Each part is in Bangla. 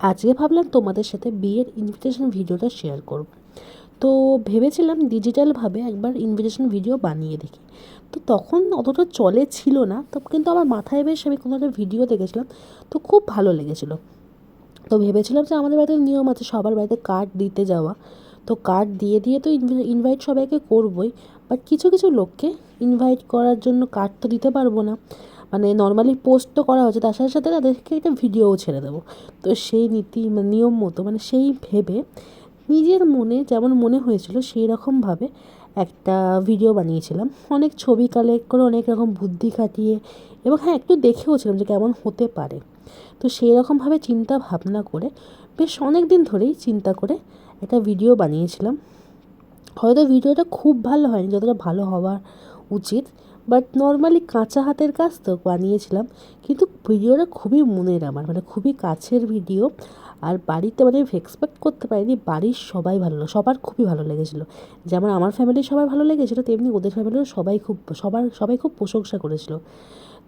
আজকে ভাবলাম তোমাদের সাথে বিয়ের ইনভিটেশন ভিডিওটা শেয়ার করব। তো ভেবেছিলাম ডিজিটালভাবে একবার ইনভিটেশন ভিডিও বানিয়ে দেখি। তো তখন অতটা চলে ছিল না, তো কিন্তু আমার মাথায় বেশ আমি কোনো একটা ভিডিও দেখেছিলাম, তো খুব ভালো লেগেছিলো। তো ভেবেছিলাম যে আমাদের বাড়িতে নিয়ম আছে সবার বাড়িতে কার্ড দিতে যাওয়া, তো কার্ড দিয়ে দিয়ে তো ইনভাইট সবাইকে করবই, বাট কিছু কিছু লোককে ইনভাইট করার জন্য কার্ড তো দিতে পারবো না, মানে নর্মালি পোস্ট তো করা হচ্ছে, তার সাথে সাথে তাদেরকে একটা ভিডিওও ছেড়ে দেবো। তো সেই নীতি মানে নিয়ম মতো মানে সেই ভেবে নিজের মনে যেমন মনে হয়েছিল সেই রকমভাবে একটা ভিডিও বানিয়েছিলাম, অনেক ছবি কালেক্ট করে অনেক রকম বুদ্ধি খাটিয়ে, এবং হ্যাঁ একটু দেখেওছিলাম যে কেমন হতে পারে। তো সেই রকমভাবে চিন্তা ভাবনা করে বেশ অনেক দিন ধরেই চিন্তা করে একটা ভিডিও বানিয়েছিলাম। হয়তো ভিডিওটা খুব ভালো হয়নি যতটা ভালো হওয়া উচিত, বাট নর্মালি কাঁচা হাতের কাজ তো বানিয়েছিলাম। কিন্তু ভিডিওটা খুবই মনের আমার, মানে খুবই কাছের ভিডিও। আর বাড়িতে মানে এক্সপেক্ট করতে পারিনি বাড়ির সবাই সবার খুবই ভালো লেগেছিলো। যেমন আমার ফ্যামিলির সবার ভালো লেগেছিলো, তেমনি ওদের ফ্যামিলিরও সবাই খুব প্রশংসা করেছিল।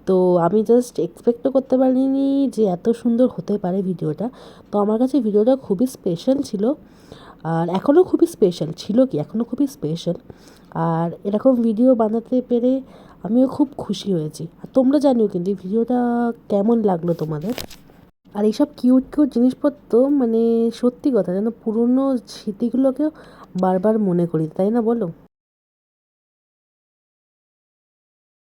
তো আমি জাস্ট এক্সপেক্টও করতে পারিনি যে এত সুন্দর হতে পারে ভিডিওটা। তো আমার কাছে ভিডিওটা খুবই স্পেশাল ছিল, আর এখনও খুবই স্পেশাল ছিল, কি এখনও খুবই স্পেশাল। আর এরকম ভিডিও বানাতে পেরে আমিও খুব খুশি হয়েছি। আর তোমরা জানিও কিন্তু এই ভিডিওটা কেমন লাগলো তোমাদের। আর এইসব কিউট কিউট জিনিসপত্র মানে সত্যি কথা যেন পুরনো স্মৃতিগুলোকেও বারবার মনে করি, তাই না বলো?